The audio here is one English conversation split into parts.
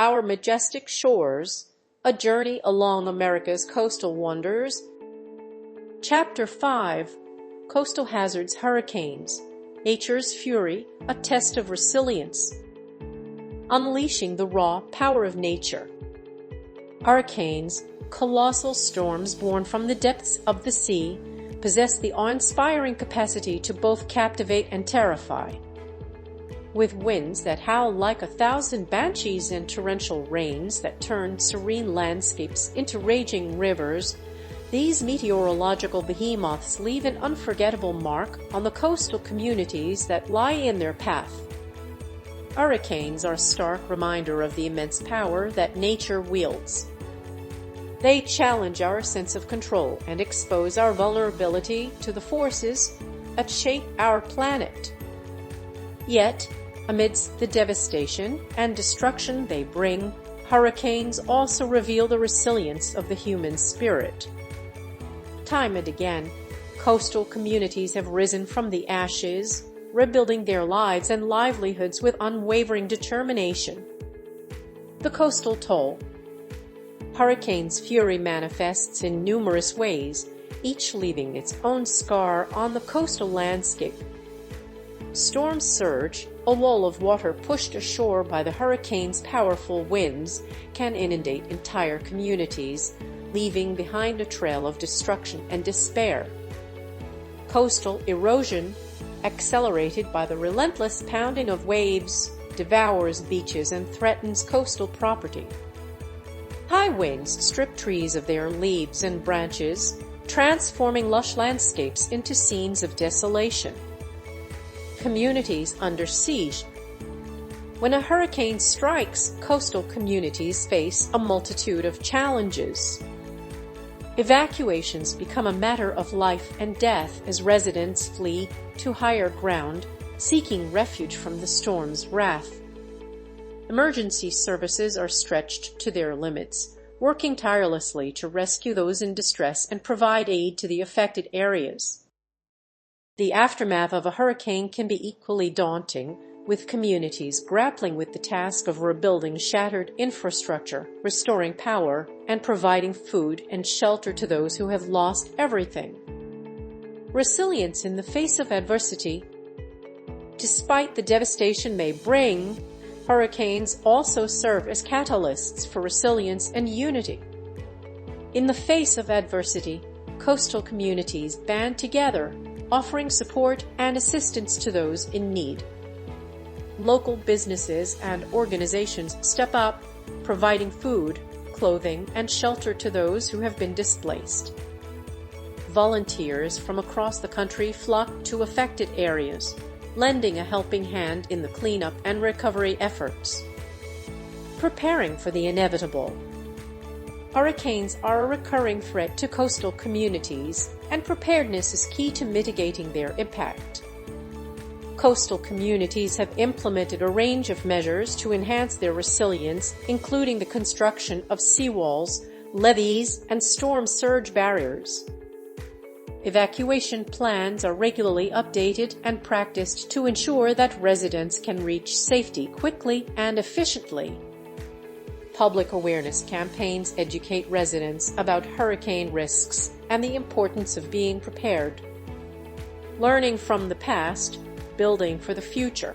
Our Majestic Shores, A Journey Along America's Coastal Wonders. Chapter 5, Coastal Hazards Hurricanes, Nature's Fury, a Test of Resilience. Unleashing the Raw Power of Nature. Hurricanes, colossal storms born from the depths of the sea, possess the awe-inspiring capacity to both captivate and terrify. With winds that howl like 1,000 banshees and torrential rains that turn serene landscapes into raging rivers, these meteorological behemoths leave an unforgettable mark on the coastal communities that lie in their path. Hurricanes are a stark reminder of the immense power that nature wields. They challenge our sense of control and expose our vulnerability to the forces that shape our planet. Yet, amidst the devastation and destruction they bring, hurricanes also reveal the resilience of the human spirit. Time and again, coastal communities have risen from the ashes, rebuilding their lives and livelihoods with unwavering determination. The coastal toll. Hurricane's fury manifests in numerous ways, each leaving its own scar on the coastal landscape. Storm surge, a wall of water pushed ashore by the hurricane's powerful winds, can inundate entire communities, leaving behind a trail of destruction and despair. Coastal erosion, accelerated by the relentless pounding of waves, devours beaches and threatens coastal property. High winds strip trees of their leaves and branches, transforming lush landscapes into scenes of desolation. Communities under siege. When a hurricane strikes, coastal communities face a multitude of challenges. Evacuations become a matter of life and death as residents flee to higher ground, seeking refuge from the storm's wrath. Emergency services are stretched to their limits, working tirelessly to rescue those in distress and provide aid to the affected areas. The aftermath of a hurricane can be equally daunting, with communities grappling with the task of rebuilding shattered infrastructure, restoring power, and providing food and shelter to those who have lost everything. Resilience in the face of adversity. Despite the devastation may bring, hurricanes also serve as catalysts for resilience and unity. In the face of adversity, coastal communities band together, offering support and assistance to those in need. Local businesses and organizations step up, providing food, clothing, and shelter to those who have been displaced. Volunteers from across the country flock to affected areas, lending a helping hand in the cleanup and recovery efforts. Preparing for the inevitable. Hurricanes are a recurring threat to coastal communities, and preparedness is key to mitigating their impact. Coastal communities have implemented a range of measures to enhance their resilience, including the construction of seawalls, levees, and storm surge barriers. Evacuation plans are regularly updated and practiced to ensure that residents can reach safety quickly and efficiently. Public awareness campaigns educate residents about hurricane risks and the importance of being prepared. Learning from the past, building for the future.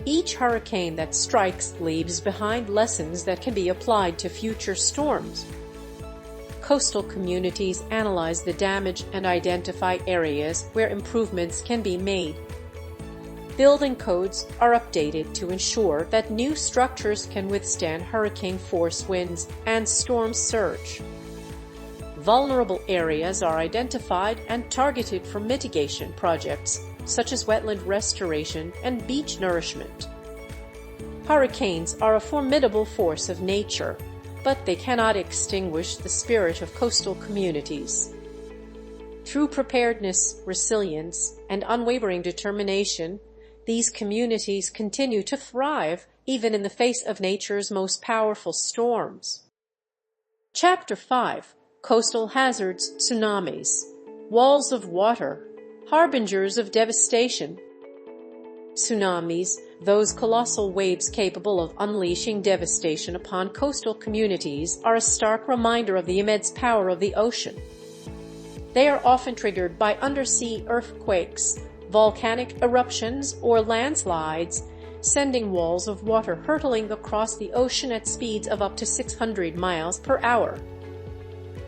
Each hurricane that strikes leaves behind lessons that can be applied to future storms. Coastal communities analyze the damage and identify areas where improvements can be made. Building codes are updated to ensure that new structures can withstand hurricane-force winds and storm surge. Vulnerable areas are identified and targeted for mitigation projects, such as wetland restoration and beach nourishment. Hurricanes are a formidable force of nature, but they cannot extinguish the spirit of coastal communities. Through preparedness, resilience, and unwavering determination, these communities continue to thrive even in the face of nature's most powerful storms. Chapter 5, Coastal Hazards, Tsunamis, Walls of Water, Harbingers of Devastation. Tsunamis, those colossal waves capable of unleashing devastation upon coastal communities, are a stark reminder of the immense power of the ocean. They are often triggered by undersea earthquakes, volcanic eruptions, or landslides, sending walls of water hurtling across the ocean at speeds of up to 600 miles per hour.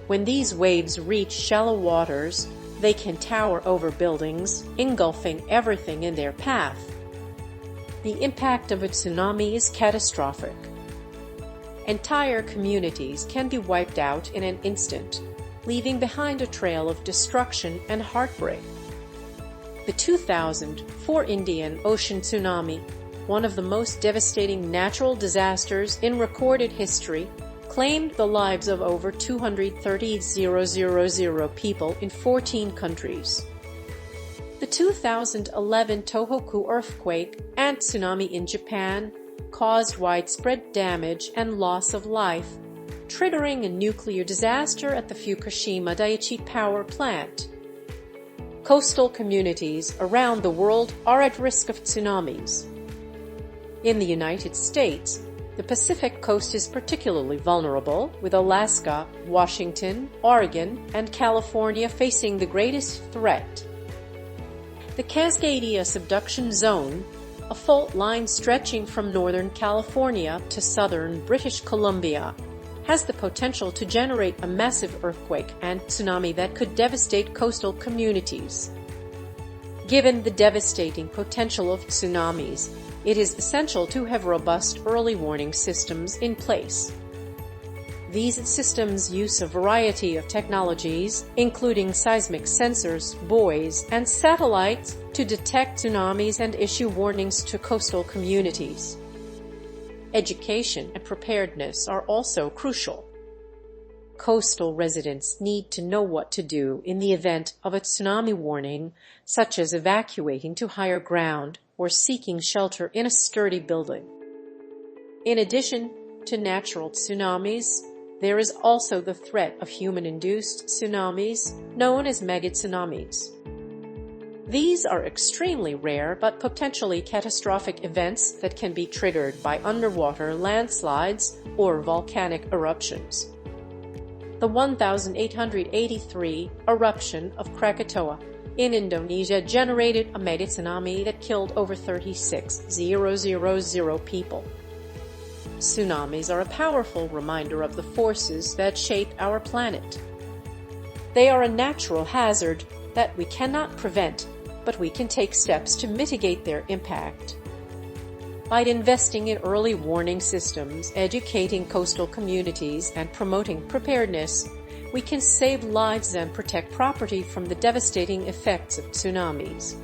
When these waves reach shallow waters, they can tower over buildings, engulfing everything in their path. The impact of a tsunami is catastrophic. Entire communities can be wiped out in an instant, leaving behind a trail of destruction and heartbreak. The 2004 Indian Ocean tsunami, one of the most devastating natural disasters in recorded history, claimed the lives of over 230,000 people in 14 countries. The 2011 Tohoku earthquake and tsunami in Japan caused widespread damage and loss of life, triggering a nuclear disaster at the Fukushima Daiichi power plant. Coastal communities around the world are at risk of tsunamis. In the United States, the Pacific coast is particularly vulnerable, with Alaska, Washington, Oregon, and California facing the greatest threat. The Cascadia subduction zone, a fault line stretching from northern California to southern British Columbia, has the potential to generate a massive earthquake and tsunami that could devastate coastal communities. Given the devastating potential of tsunamis, it is essential to have robust early warning systems in place. These systems use a variety of technologies, including seismic sensors, buoys, and satellites, to detect tsunamis and issue warnings to coastal communities. Education and preparedness are also crucial. Coastal residents need to know what to do in the event of a tsunami warning, such as evacuating to higher ground or seeking shelter in a sturdy building. In addition to natural tsunamis, there is also the threat of human-induced tsunamis, known as megatsunamis. These are extremely rare but potentially catastrophic events that can be triggered by underwater landslides or volcanic eruptions. The 1883 eruption of Krakatoa in Indonesia generated a megatsunami that killed over 36,000 people. Tsunamis are a powerful reminder of the forces that shape our planet. They are a natural hazard that we cannot prevent, but we can take steps to mitigate their impact. By investing in early warning systems, educating coastal communities, and promoting preparedness, we can save lives and protect property from the devastating effects of tsunamis.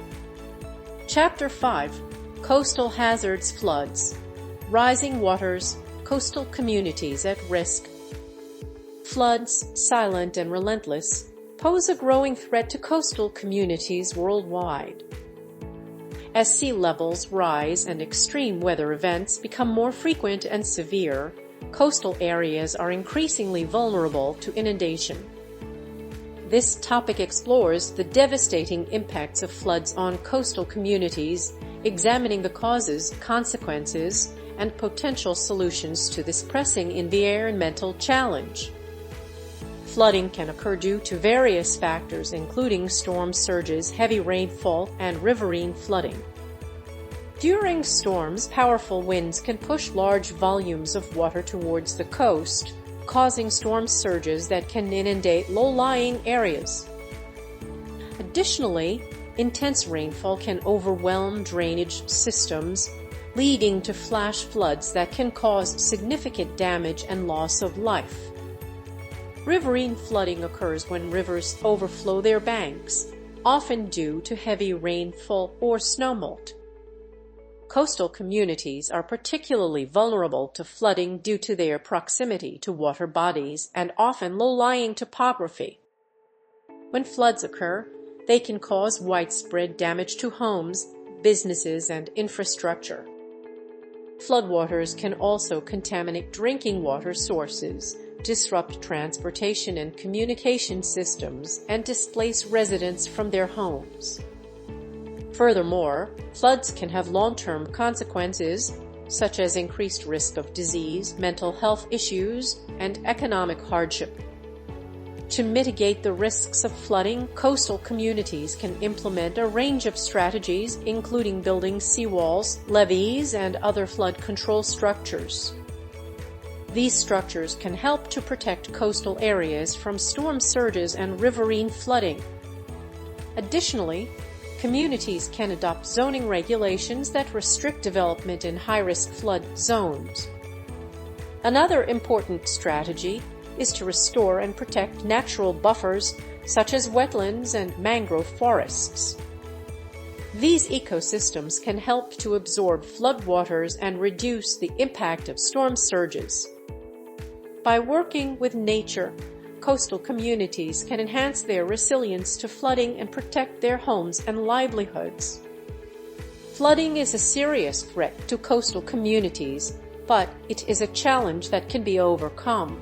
Chapter 5: Coastal Hazards, Floods, Rising Waters, Coastal Communities at Risk. Floods, silent and relentless, pose a growing threat to coastal communities worldwide. As sea levels rise and extreme weather events become more frequent and severe, coastal areas are increasingly vulnerable to inundation. This topic explores the devastating impacts of floods on coastal communities, examining the causes, consequences, and potential solutions to this pressing environmental challenge. Flooding can occur due to various factors, including storm surges, heavy rainfall, and riverine flooding. During storms, powerful winds can push large volumes of water towards the coast, causing storm surges that can inundate low-lying areas. Additionally, intense rainfall can overwhelm drainage systems, leading to flash floods that can cause significant damage and loss of life. Riverine flooding occurs when rivers overflow their banks, often due to heavy rainfall or snowmelt. Coastal communities are particularly vulnerable to flooding due to their proximity to water bodies and often low-lying topography. When floods occur, they can cause widespread damage to homes, businesses, and infrastructure. Floodwaters can also contaminate drinking water sources, disrupt transportation and communication systems, and displace residents from their homes. Furthermore, floods can have long-term consequences, such as increased risk of disease, mental health issues, and economic hardship. To mitigate the risks of flooding, coastal communities can implement a range of strategies, including building seawalls, levees, and other flood control structures. These structures can help to protect coastal areas from storm surges and riverine flooding. Additionally, communities can adopt zoning regulations that restrict development in high-risk flood zones. Another important strategy is to restore and protect natural buffers such as wetlands and mangrove forests. These ecosystems can help to absorb floodwaters and reduce the impact of storm surges. By working with nature, coastal communities can enhance their resilience to flooding and protect their homes and livelihoods. Flooding is a serious threat to coastal communities, but it is a challenge that can be overcome.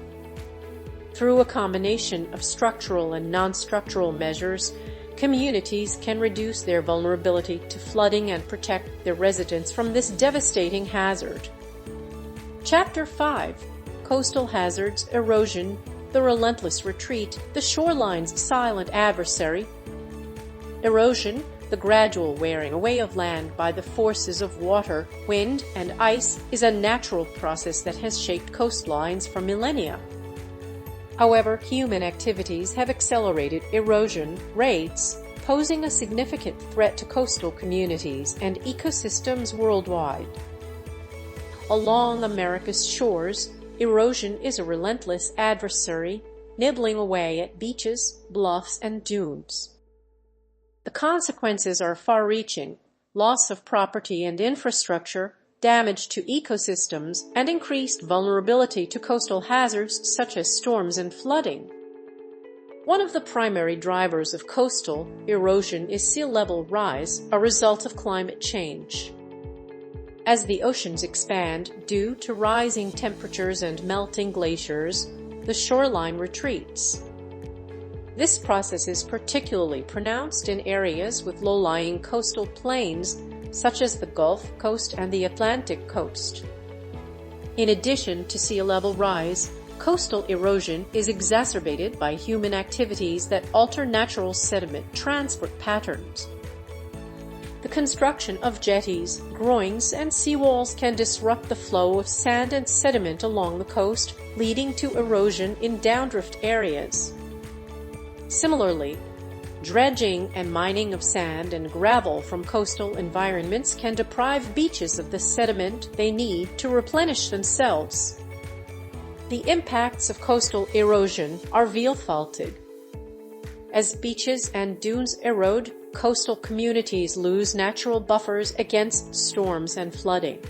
Through a combination of structural and non-structural measures, communities can reduce their vulnerability to flooding and protect their residents from this devastating hazard. Chapter 5: Coastal Hazards, Erosion, the Relentless Retreat, the Shoreline's Silent Adversary. Erosion, the gradual wearing away of land by the forces of water, wind, and ice, is a natural process that has shaped coastlines for millennia. However, human activities have accelerated erosion rates, posing a significant threat to coastal communities and ecosystems worldwide. Along America's shores, erosion is a relentless adversary, nibbling away at beaches, bluffs, and dunes. The consequences are far-reaching: loss of property and infrastructure, damage to ecosystems, and increased vulnerability to coastal hazards such as storms and flooding. One of the primary drivers of coastal erosion is sea level rise, a result of climate change. As the oceans expand due to rising temperatures and melting glaciers, the shoreline retreats. This process is particularly pronounced in areas with low-lying coastal plains such as the Gulf Coast and the Atlantic coast. In addition to sea level rise, coastal erosion is exacerbated by human activities that alter natural sediment transport patterns. The construction of jetties, groins, and seawalls can disrupt the flow of sand and sediment along the coast, leading to erosion in downdrift areas. Similarly, dredging and mining of sand and gravel from coastal environments can deprive beaches of the sediment they need to replenish themselves. The impacts of coastal erosion are vielfältig. As beaches and dunes erode, coastal communities lose natural buffers against storms and flooding.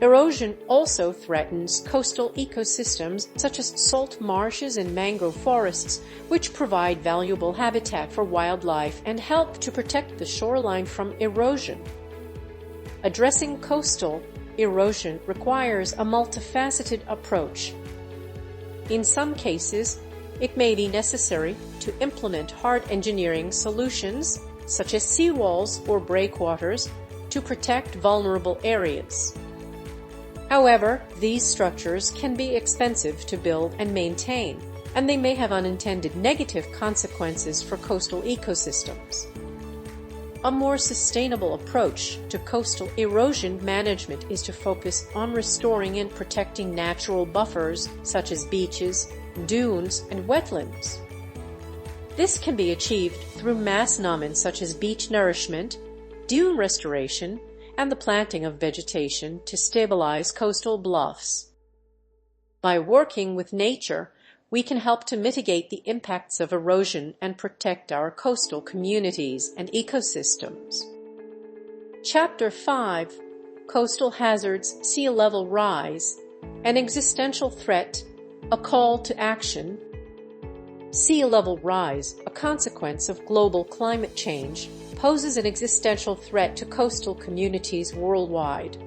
Erosion also threatens coastal ecosystems such as salt marshes and mangrove forests, which provide valuable habitat for wildlife and help to protect the shoreline from erosion. Addressing coastal erosion requires a multifaceted approach. In some cases, it may be necessary to implement hard engineering solutions, such as seawalls or breakwaters, to protect vulnerable areas. However, these structures can be expensive to build and maintain, and they may have unintended negative consequences for coastal ecosystems. A more sustainable approach to coastal erosion management is to focus on restoring and protecting natural buffers such as beaches, dunes, and wetlands. This can be achieved through mass nomen such as beach nourishment, dune restoration, and the planting of vegetation to stabilize coastal bluffs. By working with nature, we can help to mitigate the impacts of erosion and protect our coastal communities and ecosystems. Chapter 5: Coastal Hazards, Sea Level Rise, an Existential Threat, a Call to Action. Sea level rise, a consequence of global climate change, poses an existential threat to coastal communities worldwide.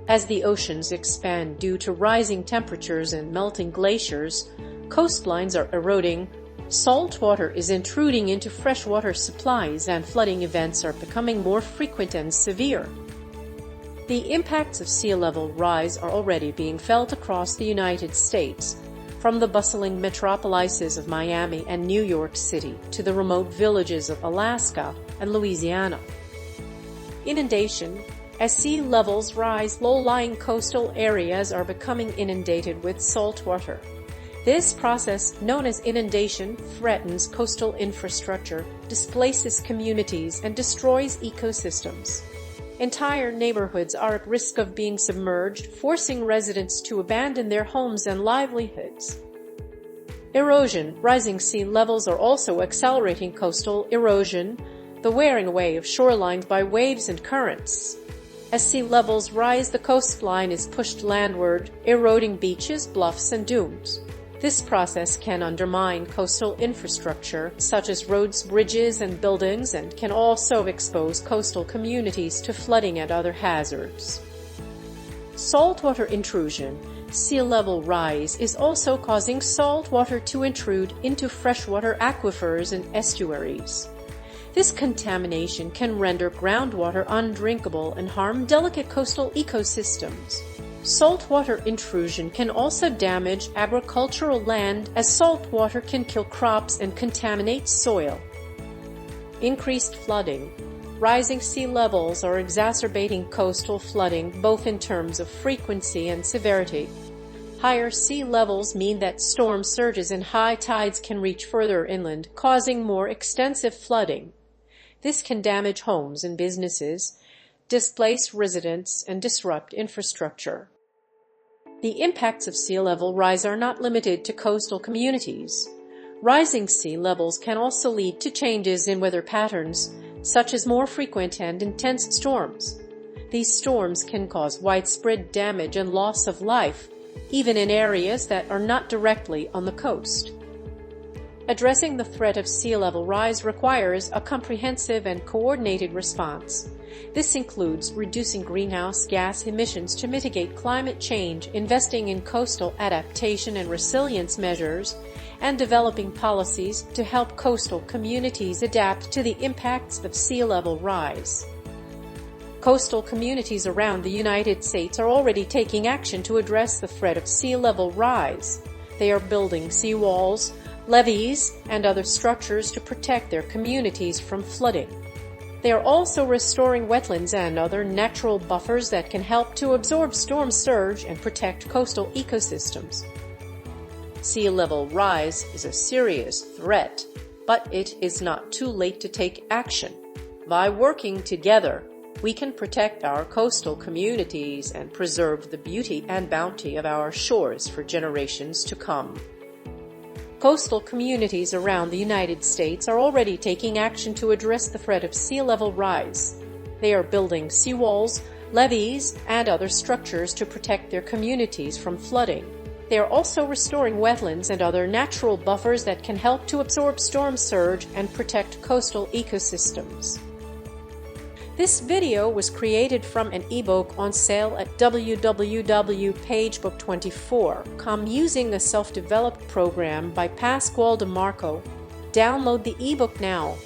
As the oceans expand due to rising temperatures and melting glaciers, coastlines are eroding, Salt water is intruding into freshwater supplies and flooding events are becoming more frequent and severe. The impacts of sea level rise are already being felt across the United States, from the bustling metropolises of Miami and New York City to the remote villages of Alaska and Louisiana. Inundation. As sea levels rise, low-lying coastal areas are becoming inundated with salt water. This process, known as inundation, threatens coastal infrastructure, displaces communities, and destroys ecosystems. Entire neighborhoods are at risk of being submerged, forcing residents to abandon their homes and livelihoods. Erosion. Rising sea levels are also accelerating coastal erosion, the wearing away of shorelines by waves and currents. As sea levels rise, the coastline is pushed landward, eroding beaches, bluffs, and dunes. This process can undermine coastal infrastructure, such as roads, bridges, and buildings, and can also expose coastal communities to flooding and other hazards. Saltwater intrusion. Sea level rise is also causing salt water to intrude into freshwater aquifers and estuaries. This contamination can render groundwater undrinkable and harm delicate coastal ecosystems. Saltwater intrusion can also damage agricultural land, as salt water can kill crops and contaminate soil. Increased flooding. Rising sea levels are exacerbating coastal flooding, both in terms of frequency and severity. Higher sea levels mean that storm surges and high tides can reach further inland, causing more extensive flooding. This can damage homes and businesses, displace residents, and disrupt infrastructure. The impacts of sea level rise are not limited to coastal communities. Rising sea levels can also lead to changes in weather patterns, such as more frequent and intense storms. These storms can cause widespread damage and loss of life, even in areas that are not directly on the coast. Addressing the threat of sea level rise requires a comprehensive and coordinated response. This includes reducing greenhouse gas emissions to mitigate climate change, investing in coastal adaptation and resilience measures, and developing policies to help coastal communities adapt to the impacts of sea level rise. Coastal communities around the United States are already taking action to address the threat of sea level rise. They are building seawalls, levees, and other structures to protect their communities from flooding. They are also restoring wetlands and other natural buffers that can help to absorb storm surge and protect coastal ecosystems. Sea level rise is a serious threat, but it is not too late to take action. By working together, we can protect our coastal communities and preserve the beauty and bounty of our shores for generations to come. Coastal communities around the United States are already taking action to address the threat of sea level rise. They are building seawalls, levees, and other structures to protect their communities from flooding. They are also restoring wetlands and other natural buffers that can help to absorb storm surge and protect coastal ecosystems. This video was created from an ebook on sale at www.pagebook24.com using a self-developed program by Pasquale DeMarco. Download the ebook now.